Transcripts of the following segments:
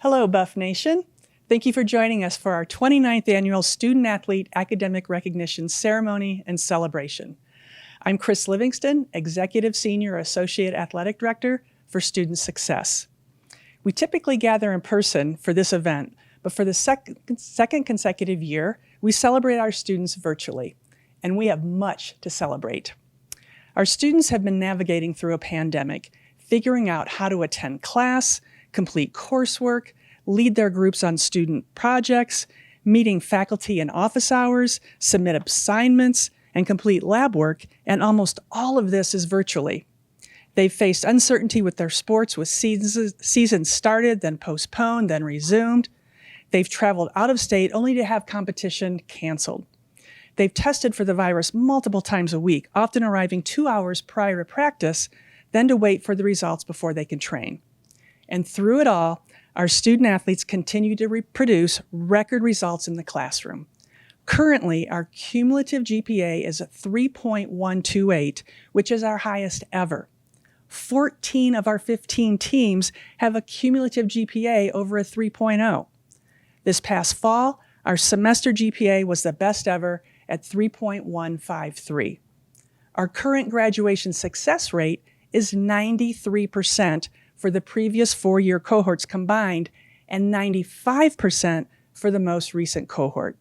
Hello, Buff Nation. Thank you for joining us for our 29th annual Student Athlete Academic Recognition Ceremony and Celebration. I'm Chris Livingston, Executive Senior Associate Athletic Director for Student Success. We typically gather in person for this event, but for the second consecutive year, we celebrate our students virtually, and we have much to celebrate. Our students have been navigating through a pandemic, figuring out how to attend class, complete coursework, lead their groups on student projects, meeting faculty in office hours, submit assignments, and complete lab work, and almost all of this is virtually. They've faced uncertainty with their sports, with seasons started, then postponed, then resumed. They've traveled out of state only to have competition canceled. They've tested for the virus multiple times a week, often arriving 2 hours prior to practice, then to wait for the results before they can train. And through it all, our student athletes continue to produce record results in the classroom. Currently, our cumulative GPA is at 3.128, which is our highest ever. 14 of our 15 teams have a cumulative GPA over a 3.0. This past fall, our semester GPA was the best ever at 3.153. Our current graduation success rate is 93% for the previous 4-year cohorts combined and 95% for the most recent cohort.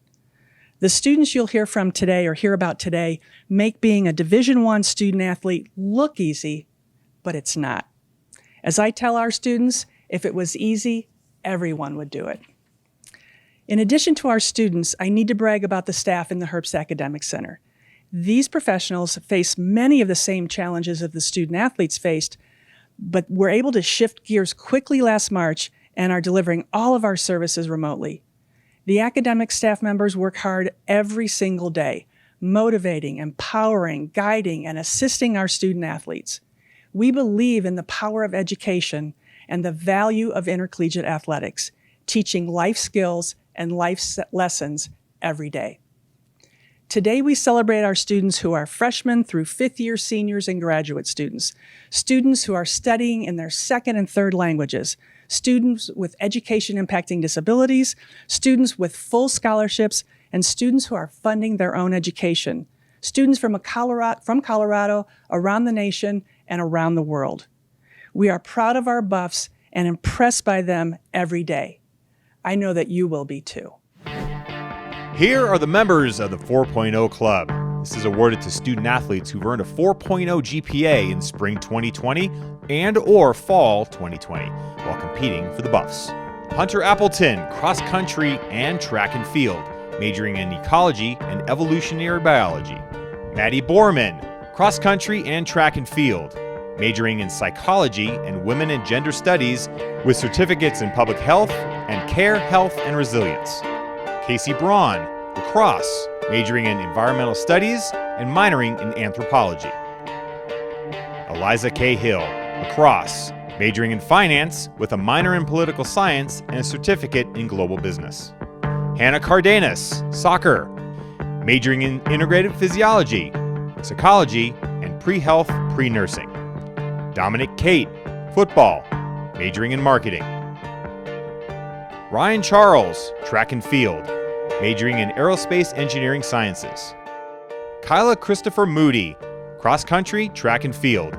The students you'll hear from today or hear about today make being a Division I student athlete look easy, but it's not. As I tell our students, if it was easy, everyone would do it. In addition to our students, I need to brag about the staff in the Herbst Academic Center. These professionals face many of the same challenges that the student athletes faced, but were able to shift gears quickly last March and are delivering all of our services remotely. The academic staff members work hard every single day, motivating, empowering, guiding, and assisting our student athletes. We believe in the power of education and the value of intercollegiate athletics, teaching life skills and life lessons every day. Today, we celebrate our students who are freshmen through fifth-year seniors and graduate students, students who are studying in their second and third languages, students with education impacting disabilities, students with full scholarships, and students who are funding their own education, students from Colorado, around the nation, and around the world. We are proud of our Buffs and impressed by them every day. I know that you will be too. Here are the members of the 4.0 Club. This is awarded to student athletes who've earned a 4.0 GPA in spring 2020 and or fall 2020 while competing for the Buffs. Hunter Appleton, cross country and track and field, majoring in ecology and evolutionary biology. Maddie Borman, cross country and track and field, majoring in psychology and women and gender studies with certificates in public health and care, health, and resilience. Casey Braun, lacrosse, majoring in environmental studies and minoring in anthropology. Eliza Cahill, lacrosse, majoring in finance with a minor in political science and a certificate in global business. Hannah Cardenas, soccer, majoring in integrative physiology, psychology, and pre-health, pre-nursing. Dominic Cate, football, majoring in marketing. Ryan Charles, track and field, majoring in aerospace engineering sciences. Kyla Christopher Moody, cross country, track and field,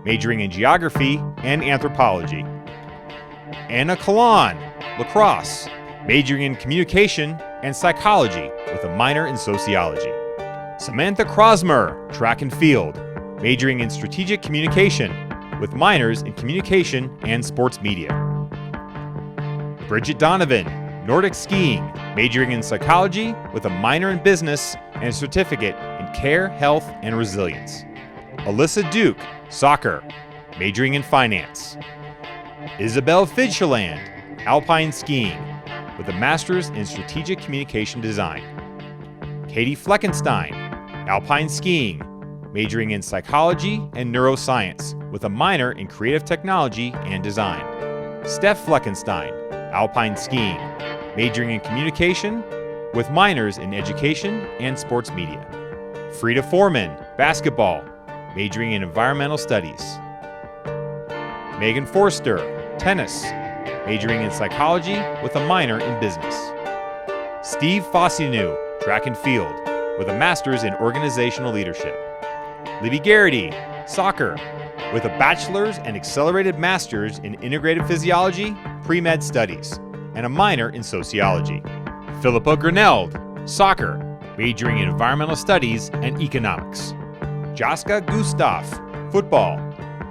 majoring in geography and anthropology. Anna Kalan, lacrosse, majoring in communication and psychology with a minor in sociology. Samantha Crosmer, track and field, majoring in strategic communication with minors in communication and sports media. Bridget Donovan, Nordic skiing, majoring in psychology with a minor in business and a certificate in care, health, and resilience. Alyssa Duke, soccer, majoring in finance. Isabel Fidgeland, alpine skiing, with a master's in strategic communication design. Katie Fleckenstein, alpine skiing, majoring in psychology and neuroscience, with a minor in creative technology and design. Steph Fleckenstein, alpine skiing, majoring in communication with minors in education and sports media. Frida Foreman, basketball, majoring in environmental studies. Megan Forster, tennis, majoring in psychology with a minor in business. Steve Fossinu, track and field, with a master's in organizational leadership. Libby Garrity, soccer, with a bachelor's and accelerated master's in integrative physiology, pre-med studies, and a minor in sociology. Philippa Greneld, soccer, majoring in environmental studies and economics. Jaska Gustav, football,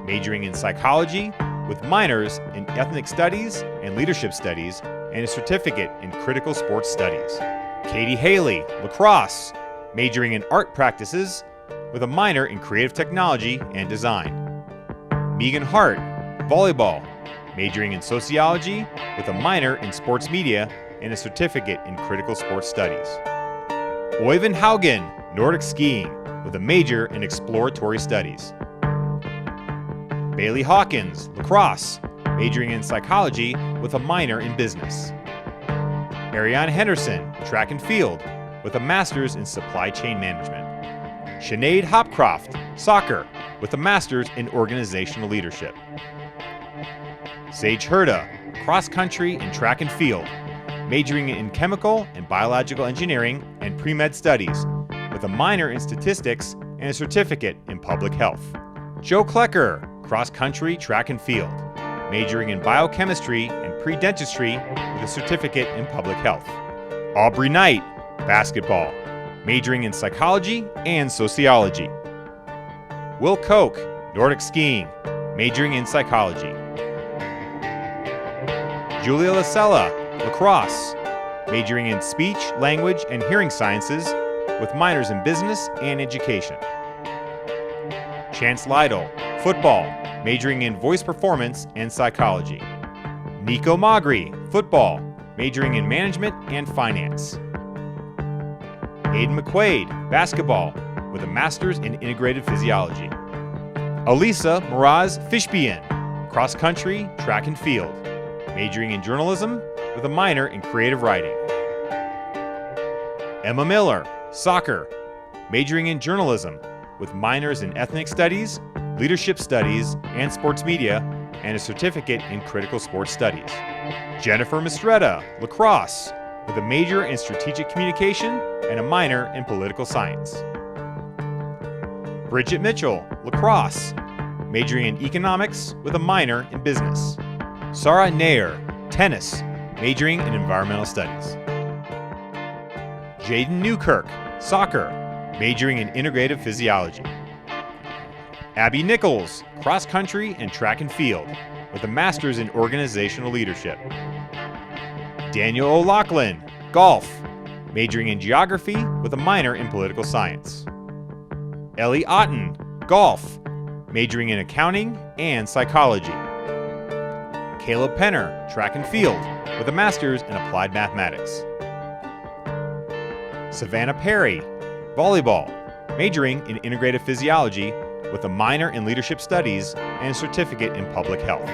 majoring in psychology with minors in ethnic studies and leadership studies and a certificate in critical sports studies. Katie Haley, lacrosse, majoring in art practices with a minor in creative technology and design. Megan Hart, volleyball, majoring in sociology with a minor in sports media and a certificate in critical sports studies. Oyvind Haugen, Nordic skiing, with a major in exploratory studies. Bailey Hawkins, lacrosse, majoring in psychology with a minor in business. Ariane Henderson, track and field, with a master's in supply chain management. Sinead Hopcroft, soccer, with a master's in organizational leadership. Sage Herda, cross country and track and field, majoring in chemical and biological engineering and pre-med studies, with a minor in statistics and a certificate in public health. Joe Klecker, cross country, track and field, majoring in biochemistry and pre-dentistry with a certificate in public health. Aubrey Knight, basketball, majoring in psychology and sociology. Will Koch, Nordic skiing, majoring in psychology. Julia Lasella, lacrosse, majoring in speech, language, and hearing sciences with minors in business and education. Chance Lytle, football, majoring in voice performance and psychology. Nico Magri, football, majoring in management and finance. Aiden McQuaid, basketball, with a master's in integrated physiology. Elisa Miraz Fishbian, cross country, track and field, majoring in journalism with a minor in creative writing. Emma Miller, soccer, majoring in journalism with minors in ethnic studies, leadership studies, and sports media, and a certificate in critical sports studies. Jennifer Mistretta, lacrosse, with a major in strategic communication and a minor in political science. Bridget Mitchell, lacrosse, majoring in economics with a minor in business. Sarah Nair, tennis, majoring in environmental studies. Jaden Newkirk, soccer, majoring in integrative physiology. Abby Nichols, cross country and track and field, with a master's in organizational leadership. Daniel O'Loughlin, golf, majoring in geography with a minor in political science. Ellie Otten, golf, majoring in accounting and psychology. Caleb Penner, track and field, with a master's in applied mathematics. Savannah Perry, volleyball, majoring in integrative physiology with a minor in leadership studies and a certificate in public health.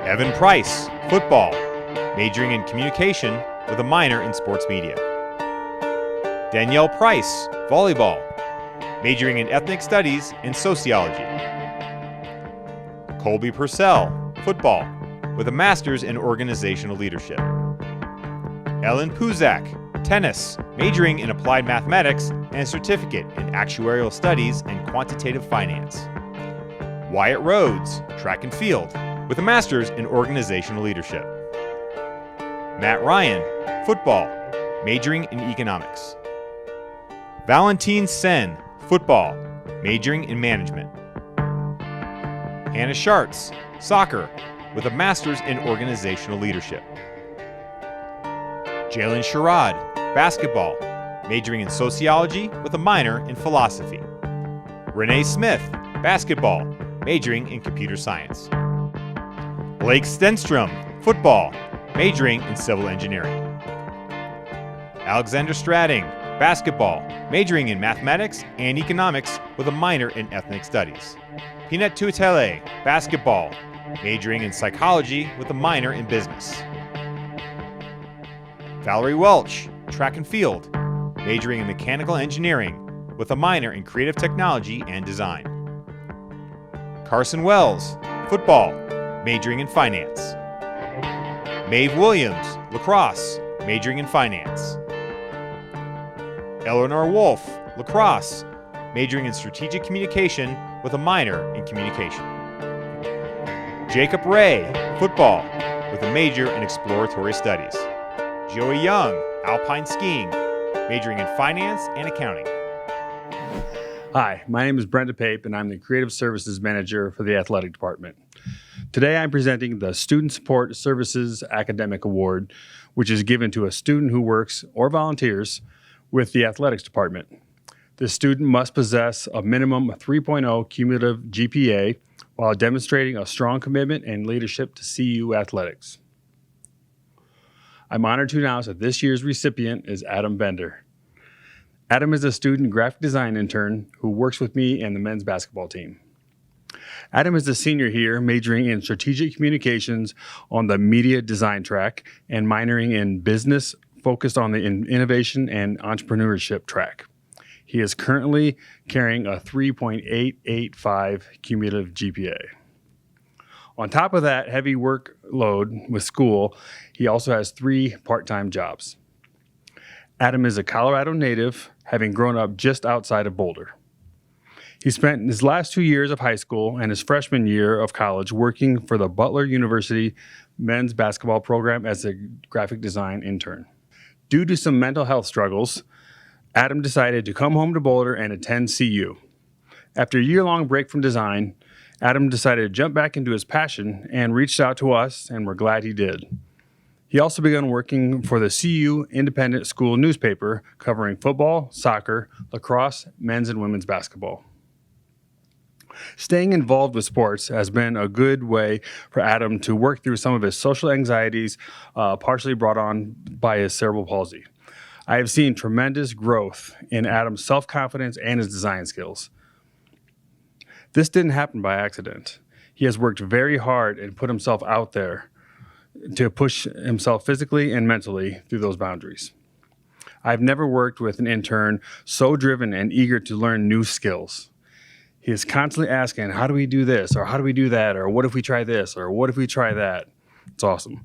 Evan Price, football, majoring in communication with a minor in sports media. Danielle Price, volleyball, majoring in ethnic studies and sociology. Colby Purcell, football, with a master's in organizational leadership. Ellen Puzak, tennis, majoring in applied mathematics and a certificate in actuarial studies and quantitative finance. Wyatt Rhodes, track and field, with a master's in organizational leadership. Matt Ryan, football, majoring in economics. Valentine Sen, football, majoring in management. Hannah Schartz, soccer, with a master's in organizational leadership. Jalen Sherrod, basketball, majoring in sociology with a minor in philosophy. Renee Smith, basketball, majoring in computer science. Blake Stenstrom, football, majoring in civil engineering. Alexander Strading, basketball, majoring in mathematics and economics with a minor in ethnic studies. Peanut Tuitele, basketball, majoring in psychology with a minor in business. Valerie Welch, track and field, majoring in mechanical engineering with a minor in creative technology and design. Carson Wells, football, majoring in finance. Maeve Williams, lacrosse, majoring in finance. Eleanor Wolf, lacrosse, majoring in strategic communication with a minor in communication. Jacob Ray, football, with a major in exploratory studies. Joey Young, alpine skiing, majoring in finance and accounting. Hi, my name is Brenda Pape, and I'm the Creative Services Manager for the Athletic Department. Today I'm presenting the Student Support Services Academic Award, which is given to a student who works or volunteers with the Athletics Department. The student must possess a minimum of 3.0 cumulative GPA while demonstrating a strong commitment and leadership to CU athletics. I'm honored to announce that this year's recipient is Adam Bender. Adam is a student graphic design intern who works with me and the men's basketball team. Adam is a senior here, majoring in strategic communications on the media design track and minoring in business, focused on the innovation and entrepreneurship track. He is currently carrying a 3.885 cumulative GPA. On top of that heavy workload with school, he also has 3 part-time jobs. Adam is a Colorado native, having grown up just outside of Boulder. He spent his last 2 years of high school and his freshman year of college working for the Butler University men's basketball program as a graphic design intern. Due to some mental health struggles, Adam decided to come home to Boulder and attend CU. After a year-long break from design, Adam decided to jump back into his passion and reached out to us, and we're glad he did. He also began working for the CU Independent School newspaper, covering football, soccer, lacrosse, men's and women's basketball. Staying involved with sports has been a good way for Adam to work through some of his social anxieties, partially brought on by his cerebral palsy. I have seen tremendous growth in Adam's self-confidence and his design skills. This didn't happen by accident. He has worked very hard and put himself out there to push himself physically and mentally through those boundaries. I've never worked with an intern so driven and eager to learn new skills. He is constantly asking, how do we do this? Or how do we do that? Or what if we try this? Or what if we try that? It's awesome.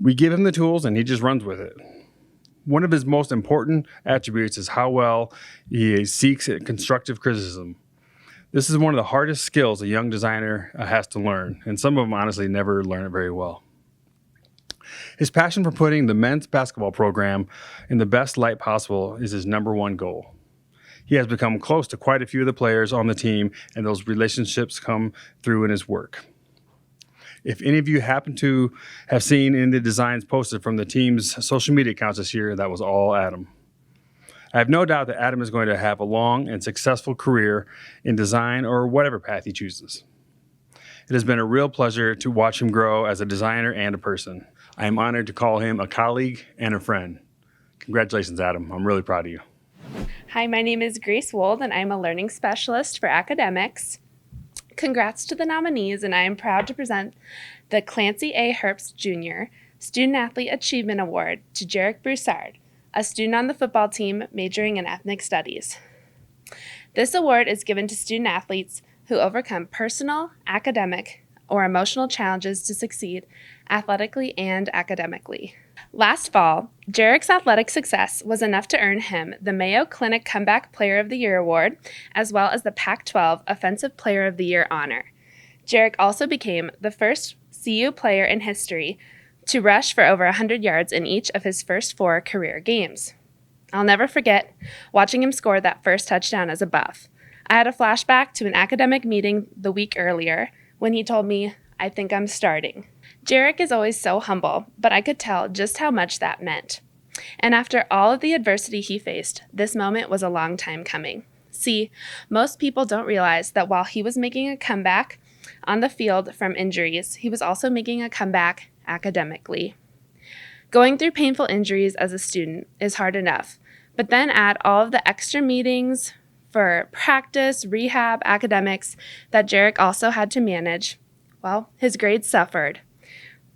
We give him the tools and he just runs with it. One of his most important attributes is how well he seeks constructive criticism. This is one of the hardest skills a young designer has to learn, and some of them honestly never learn it very well. His passion for putting the men's basketball program in the best light possible is his number one goal. He has become close to quite a few of the players on the team, and those relationships come through in his work. If any of you happen to have seen in the designs posted from the team's social media accounts this year, that was all Adam. I have no doubt that Adam is going to have a long and successful career in design or whatever path he chooses. It has been a real pleasure to watch him grow as a designer and a person. I am honored to call him a colleague and a friend. Congratulations, Adam. I'm really proud of you. Hi, my name is Grace Wold, and I'm a learning specialist for academics. Congrats to the nominees, and I am proud to present the Clancy A. Herbst Jr. Student Athlete Achievement Award to Jarek Broussard, a student on the football team majoring in ethnic studies. This award is given to student athletes who overcome personal, academic, or emotional challenges to succeed athletically and academically. Last fall, Jarek's athletic success was enough to earn him the Mayo Clinic Comeback Player of the Year award, as well as the Pac-12 Offensive Player of the Year honor. Jarek also became the first CU player in history to rush for over 100 yards in each of his first 4 career games. I'll never forget watching him score that first touchdown as a Buff. I had a flashback to an academic meeting the week earlier when he told me, "I think I'm starting." Jarek is always so humble, but I could tell just how much that meant. And after all of the adversity he faced, this moment was a long time coming. See, most people don't realize that while he was making a comeback on the field from injuries, he was also making a comeback academically. Going through painful injuries as a student is hard enough, but then add all of the extra meetings for practice, rehab, academics that Jarek also had to manage. Well, his grades suffered.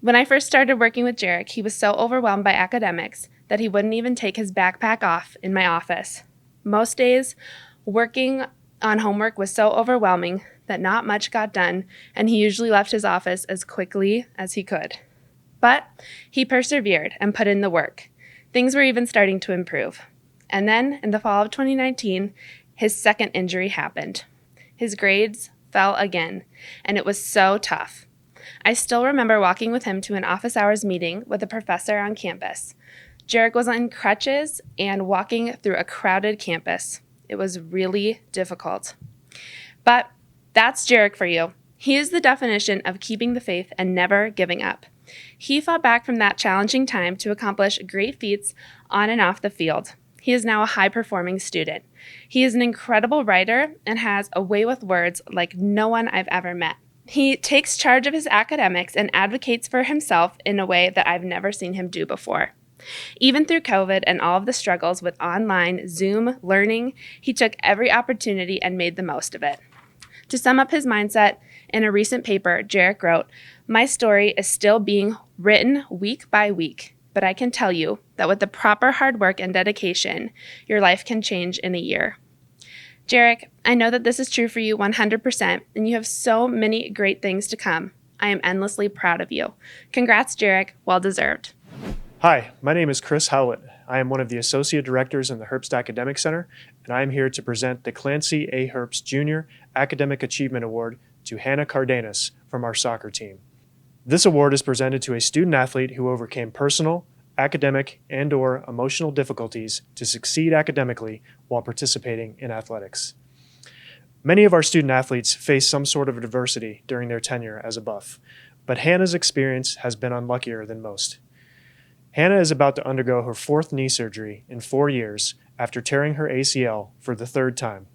When I first started working with Jarek, he was so overwhelmed by academics that he wouldn't even take his backpack off in my office. Most days, working on homework was so overwhelming that not much got done, and he usually left his office as quickly as he could. But he persevered and put in the work. Things were even starting to improve. And then, in the fall of 2019, his second injury happened. His grades fell again, and it was so tough. I still remember walking with him to an office hours meeting with a professor on campus. Jarek was on crutches and walking through a crowded campus. It was really difficult. But that's Jarek for you. He is the definition of keeping the faith and never giving up. He fought back from that challenging time to accomplish great feats on and off the field. He is now a high-performing student. He is an incredible writer and has a way with words like no one I've ever met. He takes charge of his academics and advocates for himself in a way that I've never seen him do before. Even through COVID and all of the struggles with online Zoom learning, he took every opportunity and made the most of it. To sum up his mindset, in a recent paper, Jarek wrote, "My story is still being written week by week, but I can tell you that with the proper hard work and dedication, your life can change in a year." Jarek, I know that this is true for you 100%, and you have so many great things to come. I am endlessly proud of you. Congrats, Jarek. Well deserved. Hi, my name is Chris Howlett. I am one of the Associate Directors in the Herbst Academic Center, and I am here to present the Clancy A. Herbst Jr. Academic Achievement Award to Hannah Cardenas from our soccer team. This award is presented to a student athlete who overcame personal, academic, and/or emotional difficulties to succeed academically while participating in athletics. Many of our student athletes face some sort of adversity during their tenure as a Buff, but Hannah's experience has been unluckier than most. Hannah is about to undergo her 4th knee surgery in 4 years after tearing her ACL for the 3rd time.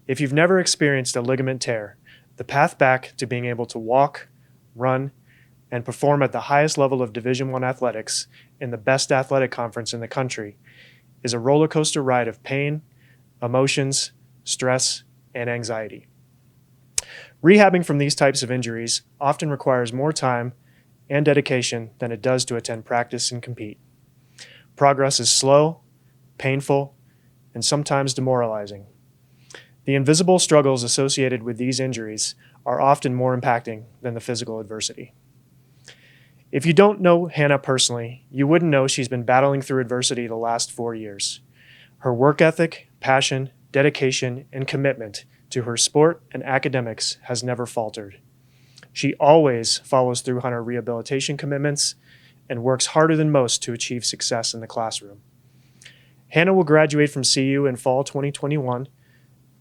If you've never experienced a ligament tear, the path back to being able to walk, run, and perform at the highest level of Division I athletics in the best athletic conference in the country is a roller coaster ride of pain, emotions, stress, and anxiety. Rehabbing from these types of injuries often requires more time and dedication than it does to attend practice and compete. Progress is slow, painful, and sometimes demoralizing. The invisible struggles associated with these injuries are often more impacting than the physical adversity. If you don't know Hannah personally, you wouldn't know she's been battling through adversity the last 4 years. Her work ethic, passion, dedication, and commitment to her sport and academics has never faltered. She always follows through on her rehabilitation commitments and works harder than most to achieve success in the classroom. Hannah will graduate from CU in fall 2021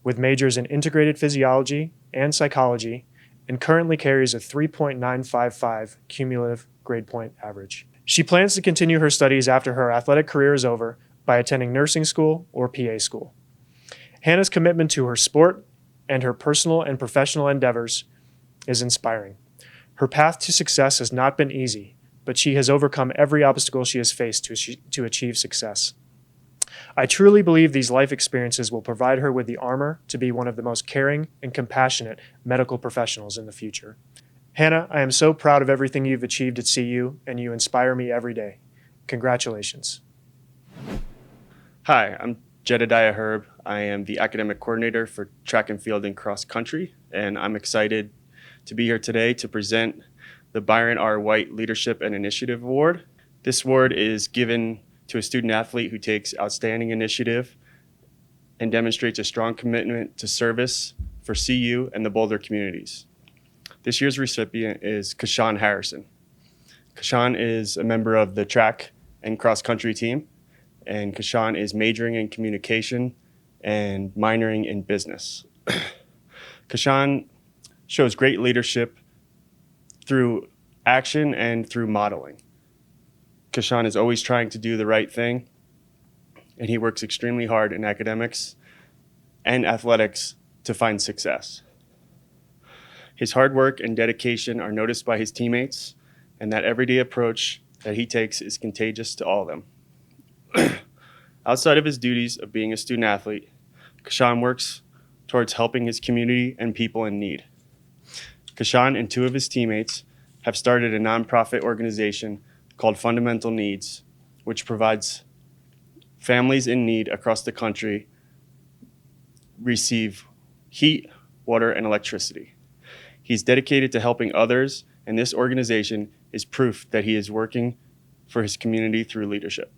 with majors in integrated physiology and psychology and currently carries a 3.955 cumulative grade point average. She plans to continue her studies after her athletic career is over by attending nursing school or PA school. Hannah's commitment to her sport and her personal and professional endeavors is inspiring. Her path to success has not been easy, but she has overcome every obstacle she has faced to achieve success. I truly believe these life experiences will provide her with the armor to be one of the most caring and compassionate medical professionals in the future. Hannah, I am so proud of everything you've achieved at CU, and you inspire me every day. Congratulations. Hi, I'm Jedediah Herb. I am the academic coordinator for track and field and cross country, and I'm excited to be here today to present the Byron R. White Leadership and Initiative Award. This award is given to a student athlete who takes outstanding initiative and demonstrates a strong commitment to service for CU and the Boulder communities. This year's recipient is Kashawn Harrison. Kashawn is a member of the track and cross country team, and Kashawn is majoring in communication and minoring in business. Kashawn shows great leadership through action and through modeling. Kashawn is always trying to do the right thing, and he works extremely hard in academics and athletics to find success. His hard work and dedication are noticed by his teammates, and that everyday approach that he takes is contagious to all of them. Outside of his duties of being a student athlete, Kashawn works towards helping his community and people in need. Kashawn and 2 of his teammates have started a nonprofit organization called Fundamental Needs, which provides families in need across the country receive heat, water, and electricity. He's dedicated to helping others, and this organization is proof that he is working for his community through leadership.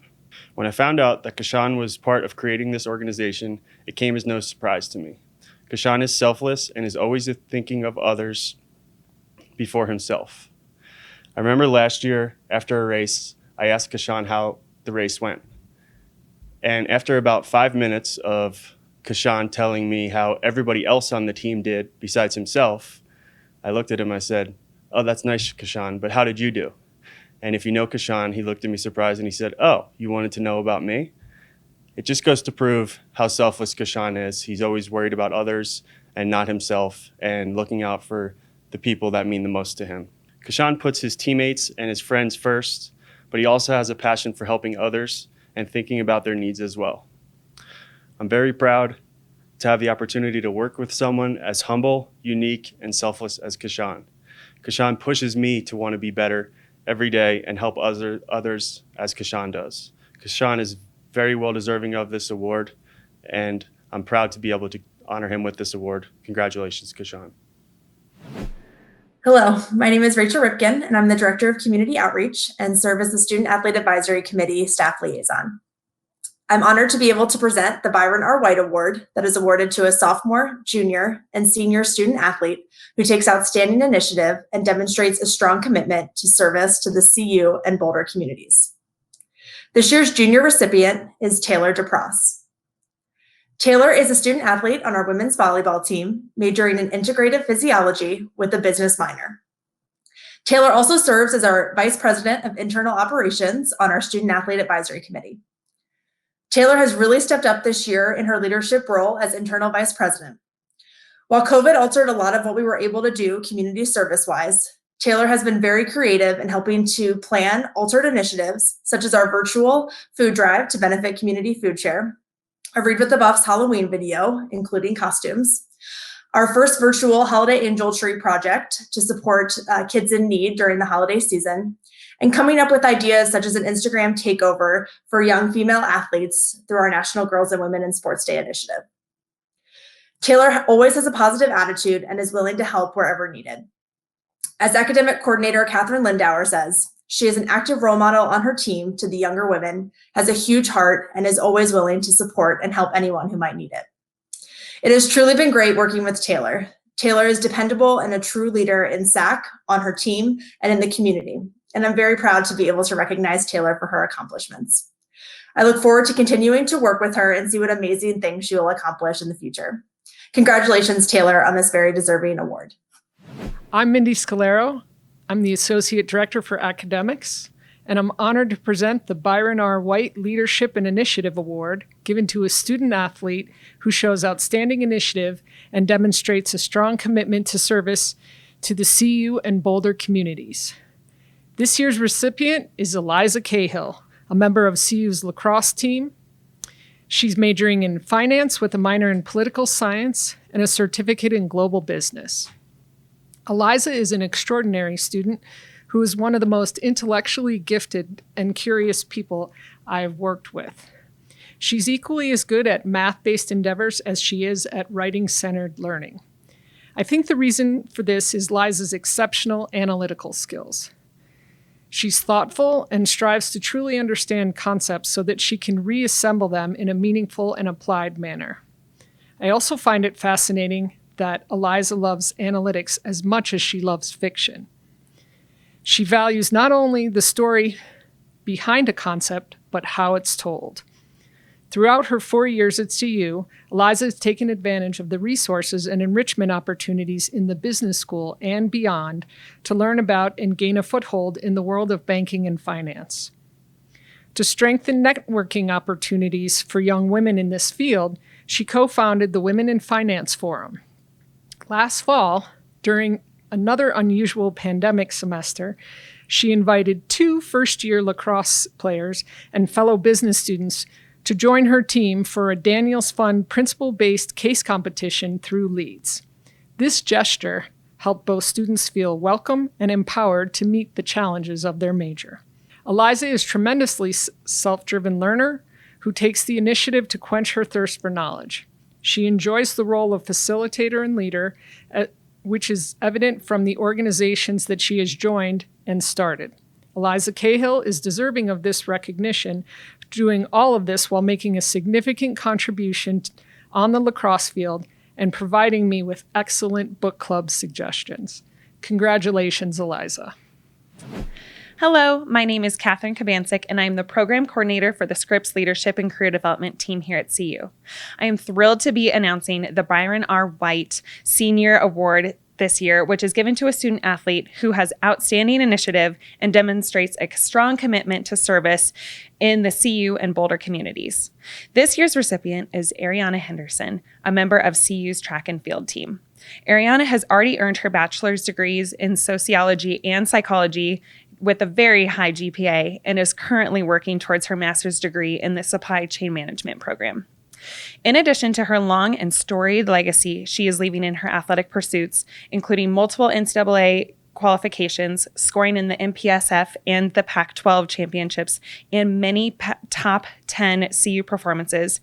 When I found out that Kashan was part of creating this organization, it came as no surprise to me. Kashan is selfless and is always thinking of others before himself. I remember last year after a race, I asked Kashan how the race went. And after about 5 minutes of Kashan telling me how everybody else on the team did besides himself, I looked at him, I said, "Oh, that's nice, Kashan, but how did you do?" And if you know Kashan, he looked at me surprised and he said, "Oh, you wanted to know about me?" It just goes to prove how selfless Kashan is. He's always worried about others and not himself, and looking out for the people that mean the most to him. Kashan puts his teammates and his friends first, but he also has a passion for helping others and thinking about their needs as well. I'm very proud to have the opportunity to work with someone as humble, unique, and selfless as Kashan. Kashan pushes me to want to be better every day and help others as Kashan does. Kashan is very well deserving of this award, and I'm proud to be able to honor him with this award. Congratulations, Kashan. Hello, my name is Rachel Ripken, and I'm the Director of Community Outreach and serve as the Student Athlete Advisory Committee Staff Liaison. I'm honored to be able to present the Byron R. White Award that is awarded to a sophomore, junior, and senior student athlete who takes outstanding initiative and demonstrates a strong commitment to service to the CU and Boulder communities. This year's junior recipient is Taylor DePross. Taylor is a student athlete on our women's volleyball team, majoring in integrative physiology with a business minor. Taylor also serves as our Vice President of Internal Operations on our Student Athlete Advisory Committee. Taylor has really stepped up this year in her leadership role as Internal Vice President. While COVID altered a lot of what we were able to do community service-wise, Taylor has been very creative in helping to plan altered initiatives, such as our virtual food drive to benefit Community Food Share, a Read with the Buffs Halloween video, including costumes, our first virtual Holiday Angel Tree project to support kids in need during the holiday season, and coming up with ideas such as an Instagram takeover for young female athletes through our National Girls and Women in Sports Day initiative. Taylor always has a positive attitude and is willing to help wherever needed. As academic coordinator Catherine Lindauer says, she is an active role model on her team to the younger women, has a huge heart, and is always willing to support and help anyone who might need it. It has truly been great working with Taylor. Taylor is dependable and a true leader in SAC, on her team, and in the community. And I'm very proud to be able to recognize Taylor for her accomplishments. I look forward to continuing to work with her and see what amazing things she will accomplish in the future. Congratulations, Taylor, on this very deserving award. I'm Mindy Scalero. I'm the Associate Director for Academics, and I'm honored to present the Byron R. White Leadership and Initiative Award given to a student athlete who shows outstanding initiative and demonstrates a strong commitment to service to the CU and Boulder communities. This year's recipient is Eliza Cahill, a member of CU's lacrosse team. She's majoring in finance with a minor in political science and a certificate in global business. Eliza is an extraordinary student who is one of the most intellectually gifted and curious people I've worked with. She's equally as good at math-based endeavors as she is at writing-centered learning. I think the reason for this is Liza's exceptional analytical skills. She's thoughtful and strives to truly understand concepts so that she can reassemble them in a meaningful and applied manner. I also find it fascinating that Eliza loves analytics as much as she loves fiction. She values not only the story behind a concept, but how it's told. Throughout her 4 years at CU, Eliza has taken advantage of the resources and enrichment opportunities in the business school and beyond to learn about and gain a foothold in the world of banking and finance. To strengthen networking opportunities for young women in this field, she co-founded the Women in Finance Forum. Last fall, during another unusual pandemic semester, she invited 2 first-year lacrosse players and fellow business students to join her team for a Daniels Fund principle-based case competition through Leeds. This gesture helped both students feel welcome and empowered to meet the challenges of their major. Eliza is a tremendously self-driven learner who takes the initiative to quench her thirst for knowledge. She enjoys the role of facilitator and leader, which is evident from the organizations that she has joined and started. Eliza Cahill is deserving of this recognition, doing all of this while making a significant contribution on the lacrosse field and providing me with excellent book club suggestions. Congratulations, Eliza. Hello, my name is Catherine Kabansik, and I am the Program Coordinator for the Scripps Leadership and Career Development team here at CU. I am thrilled to be announcing the Byron R. White Senior Award this year, which is given to a student athlete who has outstanding initiative and demonstrates a strong commitment to service in the CU and Boulder communities. This year's recipient is Ariana Henderson, a member of CU's track and field team. Ariana has already earned her bachelor's degrees in sociology and psychology with a very high GPA and is currently working towards her master's degree in the supply chain management program. In addition to her long and storied legacy she is leaving in her athletic pursuits, including multiple NCAA qualifications, scoring in the MPSF and the Pac-12 championships, and many top 10 CU performances,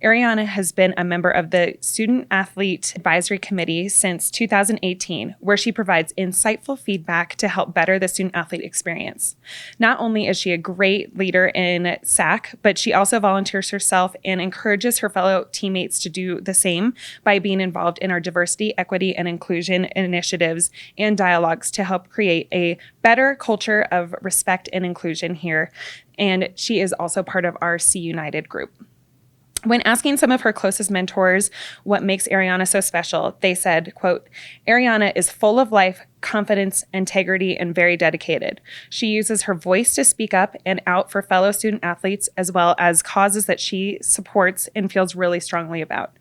Ariana has been a member of the Student Athlete Advisory Committee since 2018, where she provides insightful feedback to help better the student athlete experience. Not only is she a great leader in SAC, but she also volunteers herself and encourages her fellow teammates to do the same by being involved in our diversity, equity, and inclusion initiatives and dialogues to help create a better culture of respect and inclusion here. And she is also part of our C United group. When asking some of her closest mentors what makes Ariana so special, they said, quote, "Ariana is full of life, confidence, integrity, and very dedicated. She uses her voice to speak up and out for fellow student athletes as well as causes that she supports and feels really strongly about.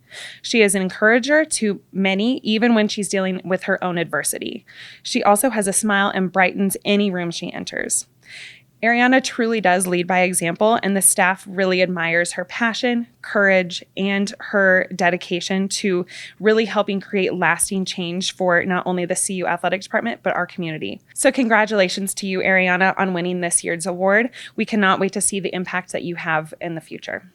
She is an encourager to many, even when she's dealing with her own adversity. She also has a smile and brightens any room she enters. Ariana truly does lead by example, and the staff really admires her passion, courage, and her dedication to really helping create lasting change for not only the CU Athletic Department, but our community. So congratulations to you, Ariana, on winning this year's award. We cannot wait to see the impact that you have in the future."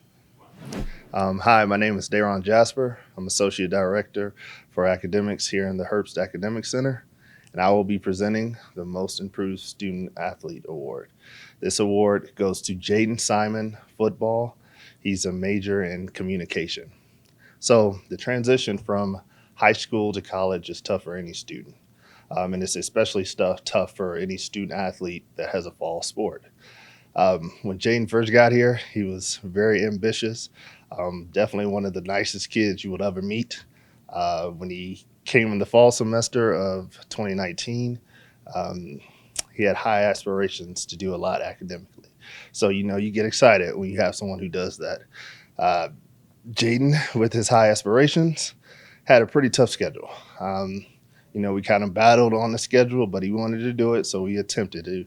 Hi, my name is Daron Jasper. I'm Associate Director for Academics here in the Herbst Academic Center, and I will be presenting the Most Improved Student Athlete Award. This award goes to Jaden Simon, football. He's a major in communication. So the transition from high school to college is tough for any student, and it's especially tough for any student athlete that has a fall sport. When Jaden first got here, he was very ambitious, definitely one of the nicest kids you would ever meet. When he came in the fall semester of 2019, he had high aspirations to do a lot academically. So, you get excited when you have someone who does that. Jaden, with his high aspirations, had a pretty tough schedule. We kind of battled on the schedule, but he wanted to do it, so he attempted to.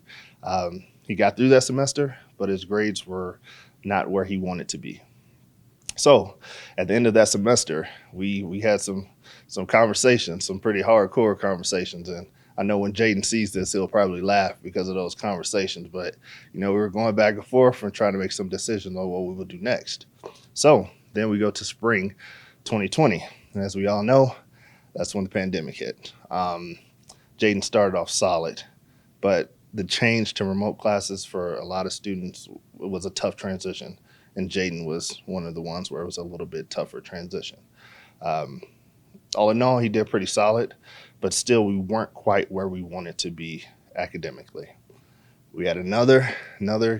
He got through that semester, but his grades were not where he wanted to be. So at the end of that semester, we had some conversations, some pretty hardcore conversations. And I know when Jaden sees this, he'll probably laugh because of those conversations. But, we were going back and forth and trying to make some decisions on what we would do next. So then we go to spring 2020. And as we all know, that's when the pandemic hit. Jaden started off solid, but the change to remote classes for a lot of students was a tough transition. And Jaden was one of the ones where it was a little bit tougher transition. All in all, he did pretty solid, but still we weren't quite where we wanted to be academically. We had another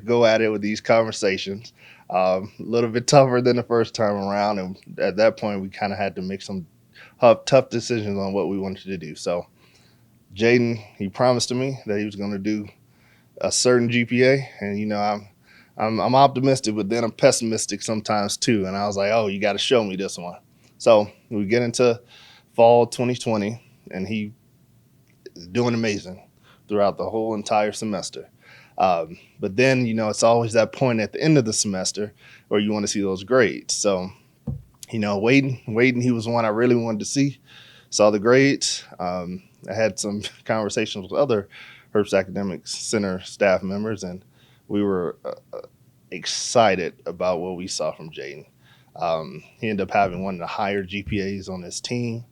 go at it with these conversations, a little bit tougher than the first time around. And at that point, we kind of had to make some tough decisions on what we wanted to do. So Jaden, he promised to me that he was going to do a certain GPA, and I'm optimistic, but then I'm pessimistic sometimes too. And I was like, oh, you got to show me this one. So we get into fall 2020, and he is doing amazing throughout the whole entire semester. But then, it's always that point at the end of the semester where you want to see those grades. So, Waden, he was one I really wanted to see. Saw the grades. I had some conversations with other Herbst Academic Center staff members, and we were excited about what we saw from Jaden. He ended up having one of the higher GPAs on his team.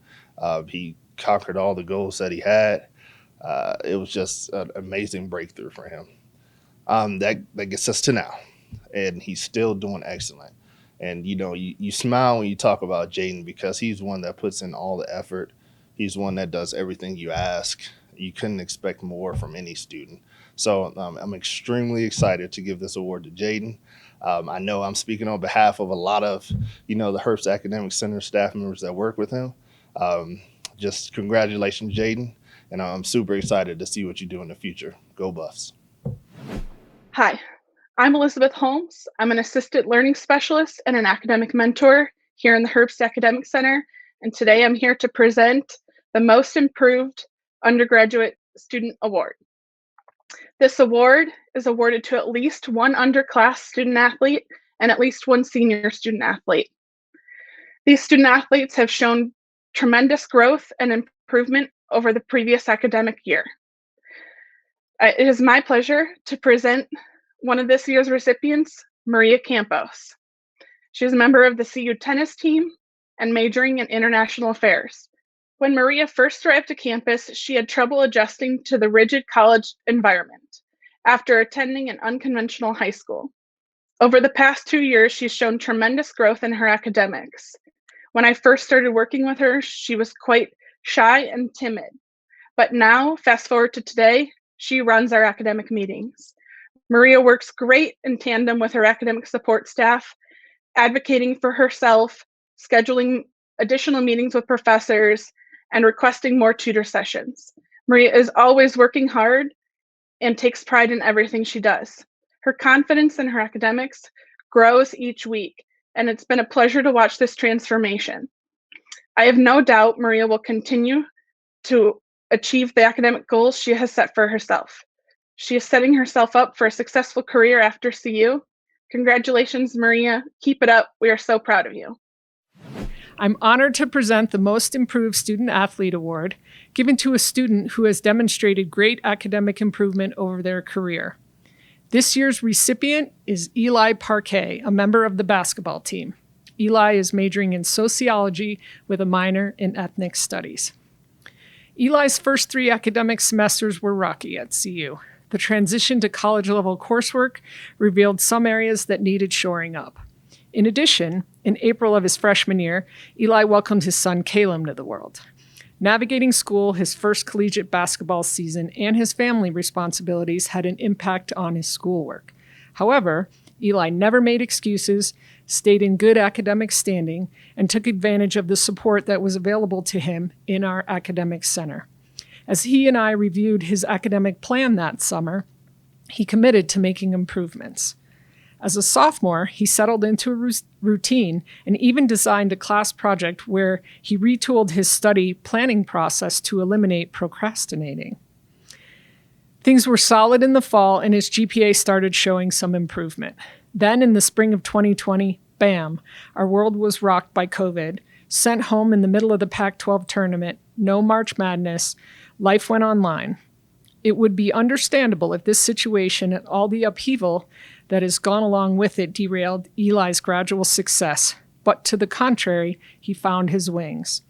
He conquered all the goals that he had. It was just an amazing breakthrough for him. That gets us to now, and he's still doing excellent. And, you smile when you talk about Jaden because he's one that puts in all the effort. He's one that does everything you ask. You couldn't expect more from any student. So I'm extremely excited to give this award to Jaden. I know I'm speaking on behalf of a lot of, the Herbst Academic Center staff members that work with him. Just congratulations, Jaden. And I'm super excited to see what you do in the future. Go Buffs. Hi, I'm Elizabeth Holmes. I'm an assistant learning specialist and an academic mentor here in the Herbst Academic Center. And today I'm here to present the Most Improved Undergraduate Student Award. This award is awarded to at least one underclass student athlete and at least one senior student athlete. These student athletes have shown tremendous growth and improvement over the previous academic year. It is my pleasure to present one of this year's recipients, Maria Campos. She is a member of the CU tennis team and majoring in international affairs. When Maria first arrived to campus, she had trouble adjusting to the rigid college environment after attending an unconventional high school. Over the past 2 years, she's shown tremendous growth in her academics. When I first started working with her, she was quite shy and timid. But now, fast forward to today, she runs our academic meetings. Maria works great in tandem with her academic support staff, advocating for herself, scheduling additional meetings with professors, and requesting more tutor sessions. Maria is always working hard and takes pride in everything she does. Her confidence in her academics grows each week, and it's been a pleasure to watch this transformation. I have no doubt Maria will continue to achieve the academic goals she has set for herself. She is setting herself up for a successful career after CU. Congratulations, Maria. Keep it up. We are so proud of you. I'm honored to present the Most Improved Student Athlete Award, given to a student who has demonstrated great academic improvement over their career. This year's recipient is Eli Parquet, a member of the basketball team. Eli is majoring in sociology with a minor in ethnic studies. Eli's first 3 academic semesters were rocky at CU. The transition to college-level coursework revealed some areas that needed shoring up. In addition, in April of his freshman year, Eli welcomed his son Caleb to the world. Navigating school, his first collegiate basketball season, and his family responsibilities had an impact on his schoolwork. However, Eli never made excuses, stayed in good academic standing, and took advantage of the support that was available to him in our academic center. As he and I reviewed his academic plan that summer, he committed to making improvements. As a sophomore, he settled into a routine and even designed a class project where he retooled his study planning process to eliminate procrastinating. Things were solid in the fall, and his GPA started showing some improvement. Then, in the spring of 2020, bam, our world was rocked by COVID. Sent home in the middle of the Pac-12 tournament, no March Madness, life went online. It would be understandable if this situation and all the upheaval that has gone along with it derailed Eli's gradual success, but to the contrary, he found his wings.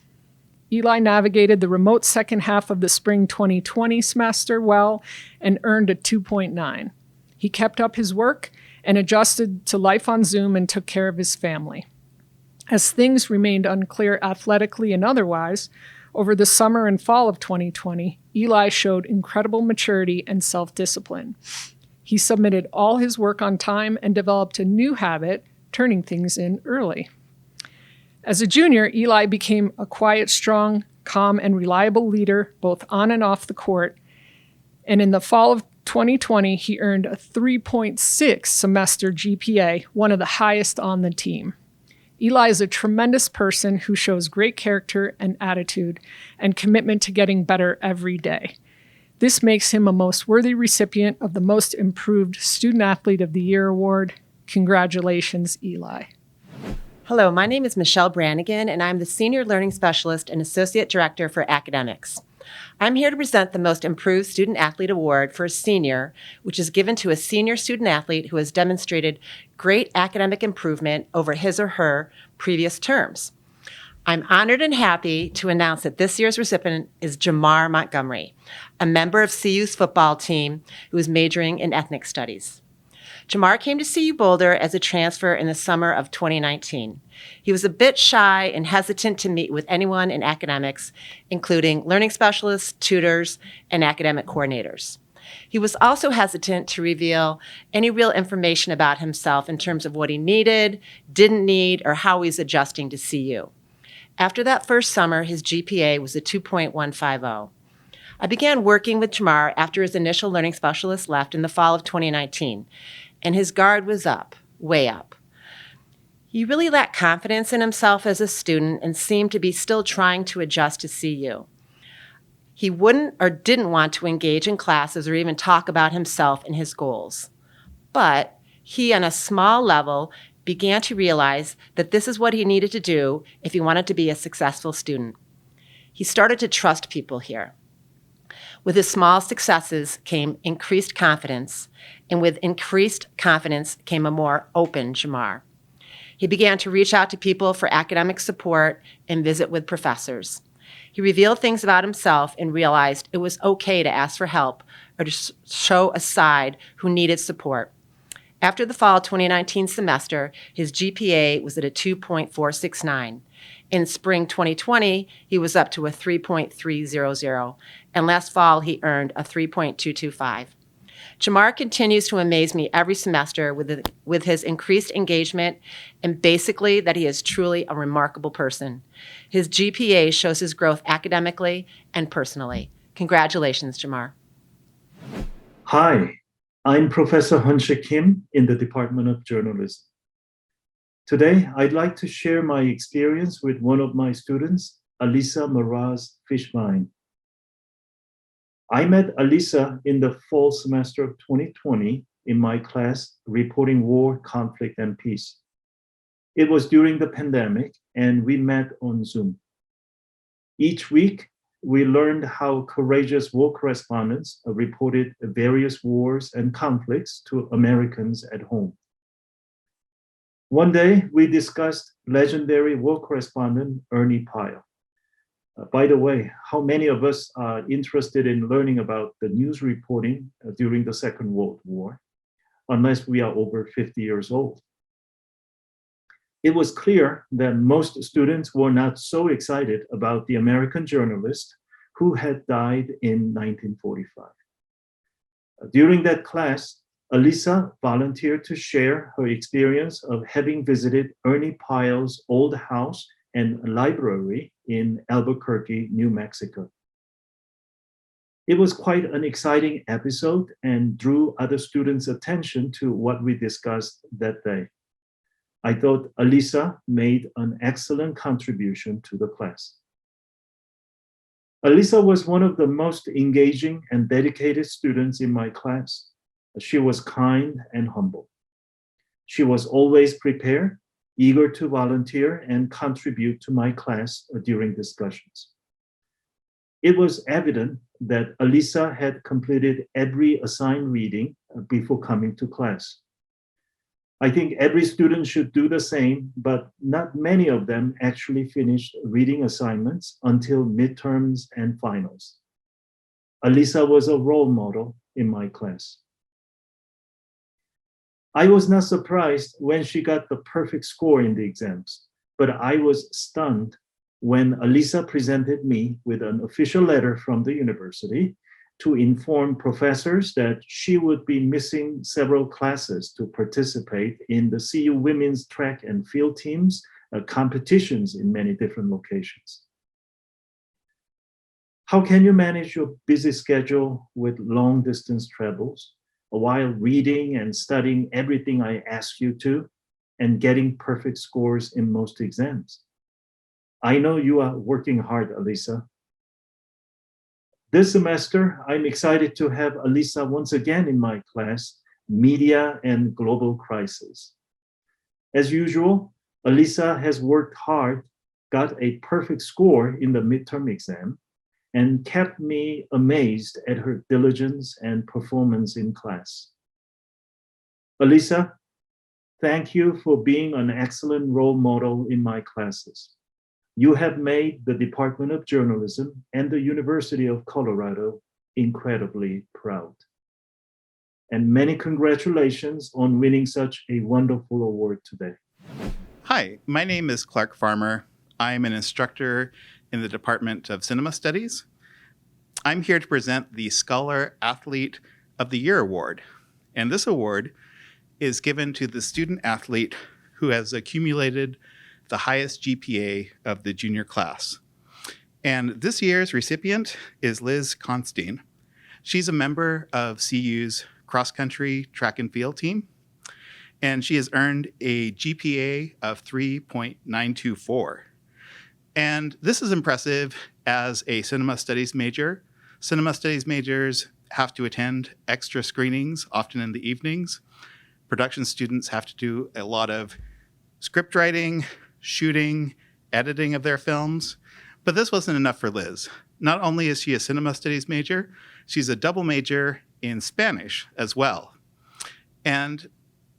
Eli navigated the remote second half of the spring 2020 semester well and earned a 2.9. He kept up his work and adjusted to life on Zoom and took care of his family. As things remained unclear athletically and otherwise, over the summer and fall of 2020, Eli showed incredible maturity and self-discipline. He submitted all his work on time and developed a new habit, turning things in early. As a junior, Eli became a quiet, strong, calm, and reliable leader, both on and off the court. And in the fall of 2020, he earned a 3.6 semester GPA, one of the highest on the team. Eli is a tremendous person who shows great character and attitude and commitment to getting better every day. This makes him a most worthy recipient of the Most Improved Student Athlete of the Year Award. Congratulations, Eli. Hello, my name is Michelle Brannigan, and I'm the Senior Learning Specialist and Associate Director for Academics. I'm here to present the Most Improved Student Athlete Award for a senior, which is given to a senior student athlete who has demonstrated great academic improvement over his or her previous terms. I'm honored and happy to announce that this year's recipient is Jamar Montgomery, a member of CU's football team who is majoring in ethnic studies. Jamar came to CU Boulder as a transfer in the summer of 2019. He was a bit shy and hesitant to meet with anyone in academics, including learning specialists, tutors, and academic coordinators. He was also hesitant to reveal any real information about himself in terms of what he needed, didn't need, or how he's adjusting to CU. After that first summer, his GPA was a 2.150. I began working with Jamar after his initial learning specialist left in the fall of 2019, and his guard was up, way up. He really lacked confidence in himself as a student and seemed to be still trying to adjust to CU. He wouldn't or didn't want to engage in classes or even talk about himself and his goals. But he, on a small level, began to realize that this is what he needed to do if he wanted to be a successful student. He started to trust people here. With his small successes came increased confidence, and with increased confidence came a more open Jamar. He began to reach out to people for academic support and visit with professors. He revealed things about himself and realized it was okay to ask for help or to show a side who needed support. After the fall 2019 semester, his GPA was at a 2.469. In spring 2020, he was up to a 3.300, and last fall he earned a 3.225. Jamar continues to amaze me every semester with his increased engagement and basically that he is truly a remarkable person. His GPA shows his growth academically and personally. Congratulations, Jamar. Hi, I'm Professor Hyunsik Kim in the Department of Journalism. Today, I'd like to share my experience with one of my students, Alisa Meraz Fishbein. I met Alisa in the fall semester of 2020 in my class, Reporting War, Conflict, and Peace. It was during the pandemic, and we met on Zoom. Each week, we learned how courageous war correspondents reported various wars and conflicts to Americans at home. One day, we discussed legendary war correspondent Ernie Pyle. By the way, how many of us are interested in learning about the news reporting during the Second World War, unless we are over 50 years old? It was clear that most students were not so excited about the American journalist who had died in 1945. During that class, Alisa volunteered to share her experience of having visited Ernie Pyle's old house and library in Albuquerque, New Mexico. It was quite an exciting episode and drew other students' attention to what we discussed that day. I thought Alisa made an excellent contribution to the class. Alisa was one of the most engaging and dedicated students in my class. She was kind and humble. She was always prepared, eager to volunteer and contribute to my class during discussions. It was evident that Alisa had completed every assigned reading before coming to class. I think every student should do the same, but not many of them actually finished reading assignments until midterms and finals. Alisa was a role model in my class. I was not surprised when she got the perfect score in the exams, but I was stunned when Alisa presented me with an official letter from the university to inform professors that she would be missing several classes to participate in the CU women's track and field teams competitions in many different locations. How can you manage your busy schedule with long distance travels while reading and studying everything I ask you to and getting perfect scores in most exams? I know you are working hard, Alisa. This semester, I'm excited to have Alisa once again in my class, Media and Global Crisis. As usual, Alisa has worked hard, got a perfect score in the midterm exam, and kept me amazed at her diligence and performance in class. Alisa, thank you for being an excellent role model in my classes. You have made the Department of Journalism and the University of Colorado incredibly proud. And many congratulations on winning such a wonderful award today. Hi, my name is Clark Farmer. I'm an instructor in the Department of Cinema Studies. I'm here to present the Scholar Athlete of the Year Award. And this award is given to the student athlete who has accumulated the highest GPA of the junior class. And this year's recipient is Liz Constein. She's a member of CU's cross-country track and field team, and she has earned a GPA of 3.924. And this is impressive as a cinema studies major. Cinema studies majors have to attend extra screenings, often in the evenings. Production students have to do a lot of script writing, shooting, editing of their films. But this wasn't enough for Liz. Not only is she a cinema studies major, she's a double major in Spanish as well. And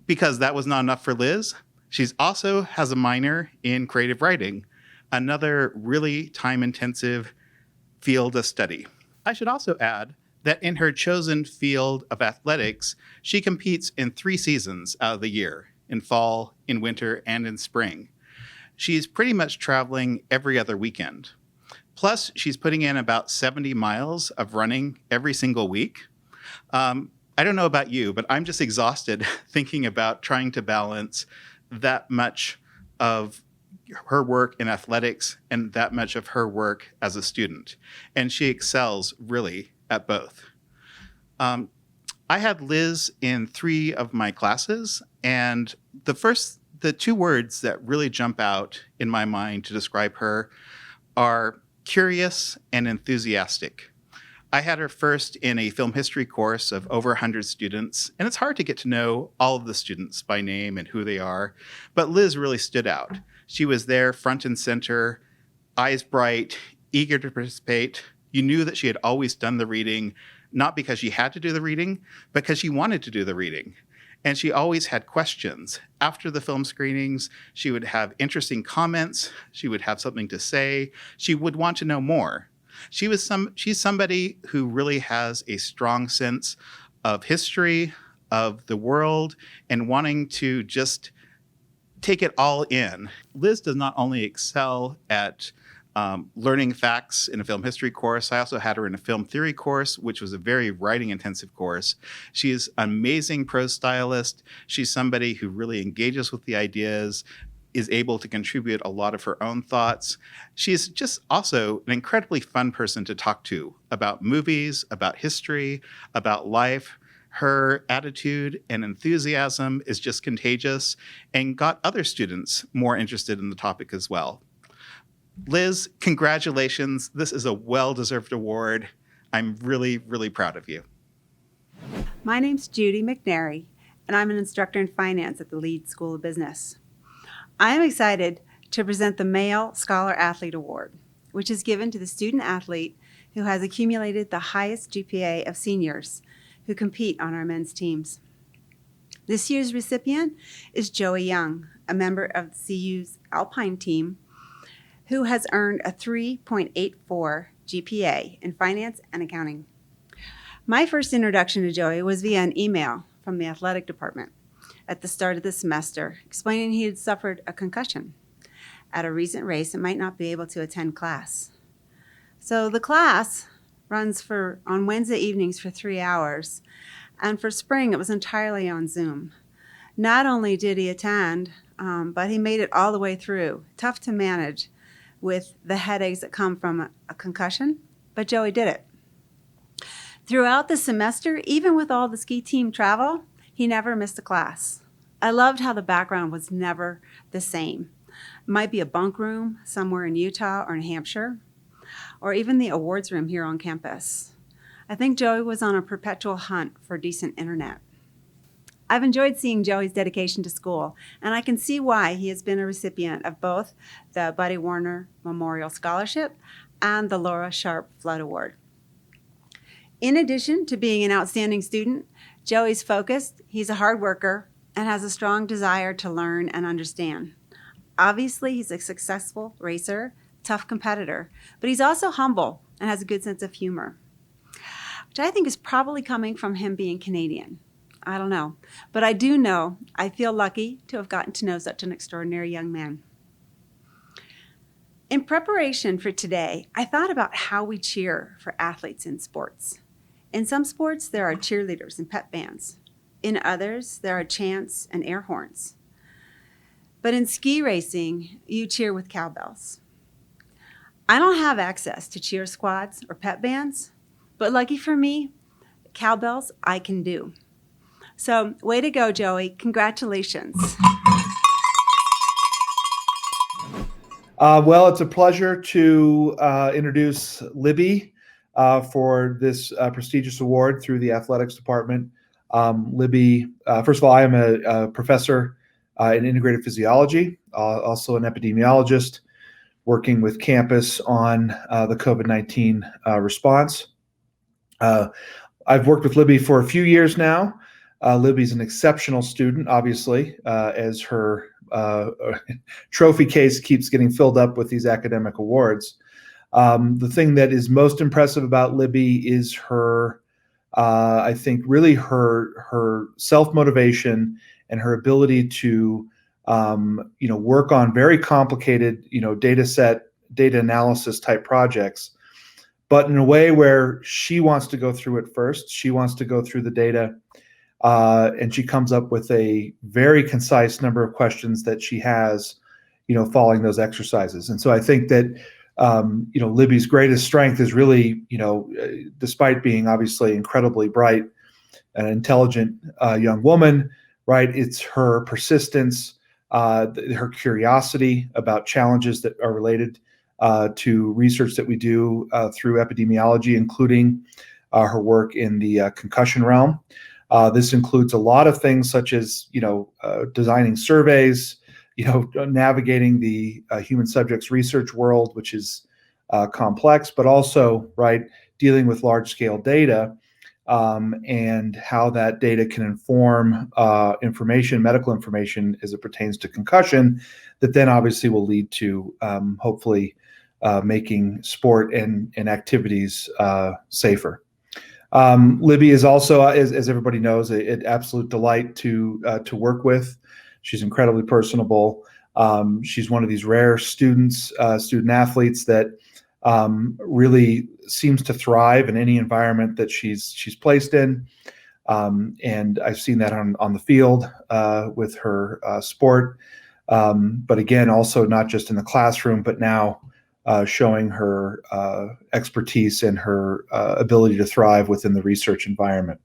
because that was not enough for Liz, she also has a minor in creative writing, another really time-intensive field of study. I should also add that in her chosen field of athletics, she competes in 3 seasons out of the year, in fall, in winter, and in spring. She's pretty much traveling every other weekend. Plus, she's putting in about 70 miles of running every single week. I don't know about you, but I'm just exhausted thinking about trying to balance that much of her work in athletics and that much of her work as a student. And she excels really at both. I had Liz in 3 of my classes, and the 2 words that really jump out in my mind to describe her are curious and enthusiastic. I had her first in a film history course of over 100 students, and it's hard to get to know all of the students by name and who they are, but Liz really stood out. She was there front and center, eyes bright, eager to participate. You knew that she had always done the reading, not because she had to do the reading, but because she wanted to do the reading. And she always had questions. After the film screenings, she would have interesting comments. She would have something to say. She would want to know more. She's somebody who really has a strong sense of history, of the world, and wanting to just take it all in. Liz does not only excel at learning facts in a film history course. I also had her in a film theory course, which was a very writing intensive course. She is an amazing prose stylist. She's somebody who really engages with the ideas, is able to contribute a lot of her own thoughts. She's just also an incredibly fun person to talk to about movies, about history, about life. Her attitude and enthusiasm is just contagious and got other students more interested in the topic as well. Liz, congratulations. This is a well-deserved award. I'm really, really proud of you. My name's Judy McNary, and I'm an instructor in finance at the Leeds School of Business. I am excited to present the Male Scholar Athlete Award, which is given to the student athlete who has accumulated the highest GPA of seniors who compete on our men's teams. This year's recipient is Joey Young, a member of the CU's Alpine team, who has earned a 3.84 GPA in finance and accounting. My first introduction to Joey was via an email from the athletic department at the start of the semester, explaining he had suffered a concussion at a recent race and might not be able to attend class. So the class runs on Wednesday evenings for 3 hours, and for spring it was entirely on Zoom. Not only did he attend, but he made it all the way through. Tough to manage with the headaches that come from a concussion, but Joey did it. Throughout the semester, even with all the ski team travel, he never missed a class. I loved how the background was never the same. It might be a bunk room somewhere in Utah or New Hampshire, or even the awards room here on campus. I think Joey was on a perpetual hunt for decent internet. I've enjoyed seeing Joey's dedication to school, and I can see why he has been a recipient of both the Buddy Warner Memorial Scholarship and the Laura Sharp Flood Award. In addition to being an outstanding student, Joey's focused, he's a hard worker, and has a strong desire to learn and understand. Obviously, he's a successful racer, tough competitor, but he's also humble and has a good sense of humor, which I think is probably coming from him being Canadian. I don't know. But I do know I feel lucky to have gotten to know such an extraordinary young man. In preparation for today, I thought about how we cheer for athletes in sports. In some sports, there are cheerleaders and pep bands. In others, there are chants and air horns. But in ski racing, you cheer with cowbells. I don't have access to cheer squads or pep bands, but lucky for me, cowbells I can do. So, way to go, Joey. Congratulations. Well, it's a pleasure to introduce Libby for this prestigious award through the athletics department. Libby, first of all, I am a professor in integrative physiology, also an epidemiologist working with campus on the COVID-19 response. I've worked with Libby for a few years now. Libby's an exceptional student, obviously, as her trophy case keeps getting filled up with these academic awards. The thing that is most impressive about Libby is her, I think, really her self-motivation and her ability to, work on very complicated, data analysis type projects, but in a way where she wants to go through it first. She wants to go through the data. And she comes up with a very concise number of questions that she has, following those exercises. And so I think that, Libby's greatest strength is really, despite being obviously incredibly bright and intelligent young woman, right? It's her persistence, her curiosity about challenges that are related to research that we do through epidemiology, including her work in the concussion realm. This includes a lot of things such as, designing surveys, navigating the human subjects research world, which is complex, but also, right, dealing with large scale data and how that data can inform medical information as it pertains to concussion that then obviously will lead to hopefully making sport and activities safer. Libby is also, as everybody knows, an absolute delight to work with. She's incredibly personable. She's one of these rare student athletes that really seems to thrive in any environment that she's placed in. And I've seen that on the field with her sport. But again, also not just in the classroom, but now showing her expertise and her ability to thrive within the research environment.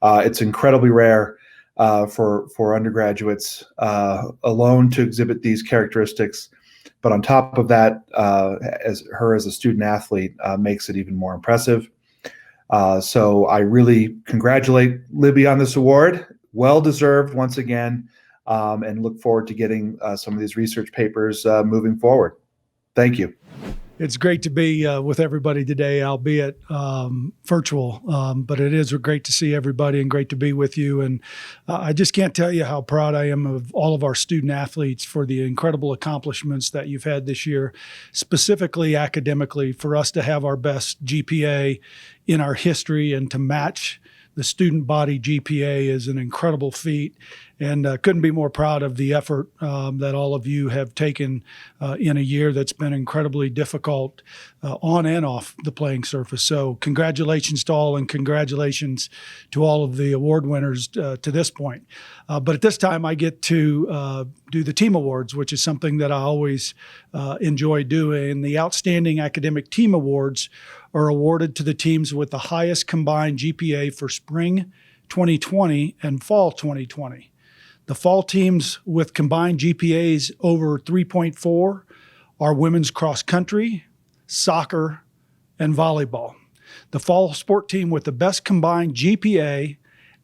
It's incredibly rare for undergraduates alone to exhibit these characteristics, but on top of that, as a student athlete makes it even more impressive. So I really congratulate Libby on this award. Well deserved once again, and look forward to getting some of these research papers moving forward. Thank you. It's great to be with everybody today, albeit virtual, but it is great to see everybody and great to be with you. And I just can't tell you how proud I am of all of our student athletes for the incredible accomplishments that you've had this year, specifically academically, for us to have our best GPA in our history and to match the student body GPA is an incredible feat, and couldn't be more proud of the effort that all of you have taken in a year that's been incredibly difficult on and off the playing surface. So congratulations to all, and congratulations to all of the award winners to this point. But at this time, I get to do the team awards, which is something that I always enjoy doing. The Outstanding Academic Team Awards are awarded to the teams with the highest combined GPA for spring 2020 and fall 2020. The fall teams with combined GPAs over 3.4 are women's cross country, soccer, and volleyball. The fall sport team with the best combined GPA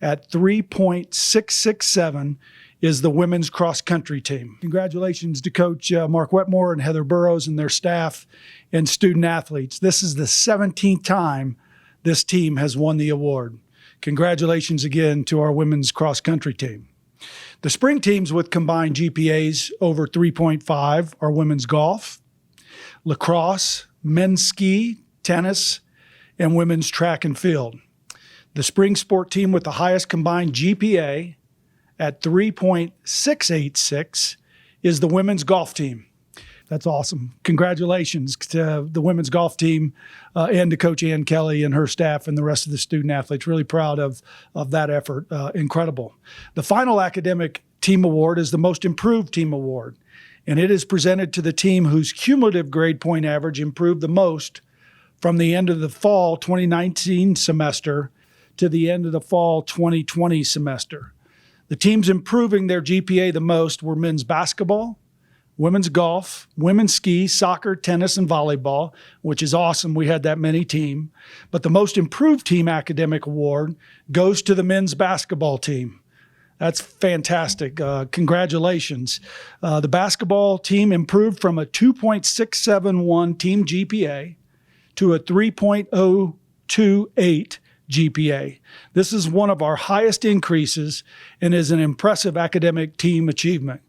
at 3.667 is the women's cross country team. Congratulations to Coach Mark Wetmore and Heather Burrows and their staff and student athletes. This is the 17th time this team has won the award. Congratulations again to our women's cross country team. The spring teams with combined GPAs over 3.5 are women's golf, lacrosse, men's ski, tennis, and women's track and field. The spring sport team with the highest combined GPA at 3.686 is the women's golf team. That's awesome. Congratulations to the women's golf team and to Coach Ann Kelly and her staff and the rest of the student athletes. Really proud of that effort. Incredible. The final academic team award is the Most Improved Team Award, and it is presented to the team whose cumulative grade point average improved the most from the end of the fall 2019 semester to the end of the fall 2020 semester. The teams improving their GPA the most were men's basketball, women's golf, women's ski, soccer, tennis, and volleyball, which is awesome. We had that many teams. But the Most Improved Team Academic Award goes to the men's basketball team. That's fantastic. Congratulations. The basketball team improved from a 2.671 team GPA to a 3.028 GPA. This is one of our highest increases and is an impressive academic team achievement.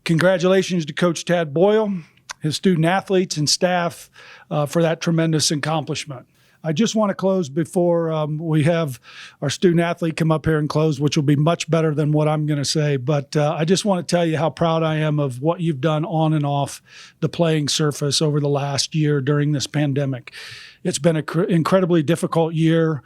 Congratulations to Coach Tad Boyle, his student athletes and staff for that tremendous accomplishment. I just want to close before we have our student athlete come up here and close, which will be much better than what I'm going to say. But I just want to tell you how proud I am of what you've done on and off the playing surface over the last year during this pandemic. It's been an incredibly difficult year.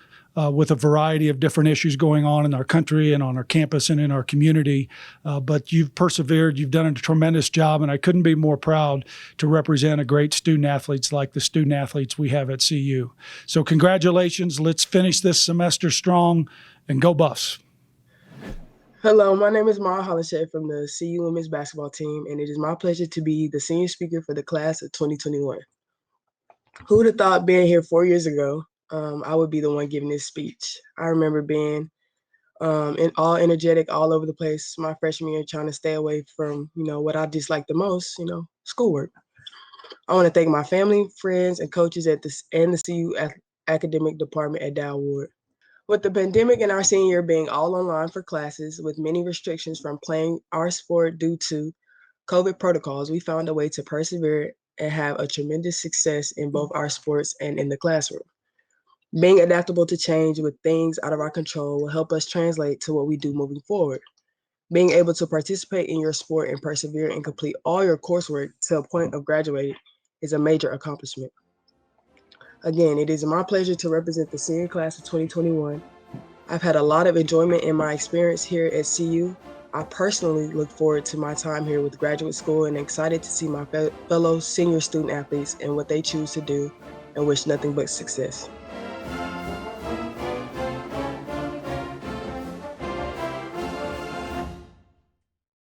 With a variety of different issues going on in our country and on our campus and in our community. But you've persevered, you've done a tremendous job, and I couldn't be more proud to represent a great student athletes like the student athletes we have at CU. So congratulations, let's finish this semester strong and go Buffs. Hello, my name is Mara Hollinshed from the CU Women's Basketball Team, and it is my pleasure to be the senior speaker for the class of 2021. Who would have thought being here 4 years ago, I would be the one giving this speech. I remember being all energetic all over the place my freshman year, trying to stay away from, what I dislike the most, schoolwork. I want to thank my family, friends, and coaches and the CU academic department at Dow Ward. With the pandemic and our senior year being all online for classes with many restrictions from playing our sport due to COVID protocols, we found a way to persevere and have a tremendous success in both our sports and in the classroom. Being adaptable to change with things out of our control will help us translate to what we do moving forward. Being able to participate in your sport and persevere and complete all your coursework to a point of graduating is a major accomplishment. Again, it is my pleasure to represent the senior class of 2021. I've had a lot of enjoyment in my experience here at CU. I personally look forward to my time here with graduate school and excited to see my fellow senior student athletes and what they choose to do, and wish nothing but success.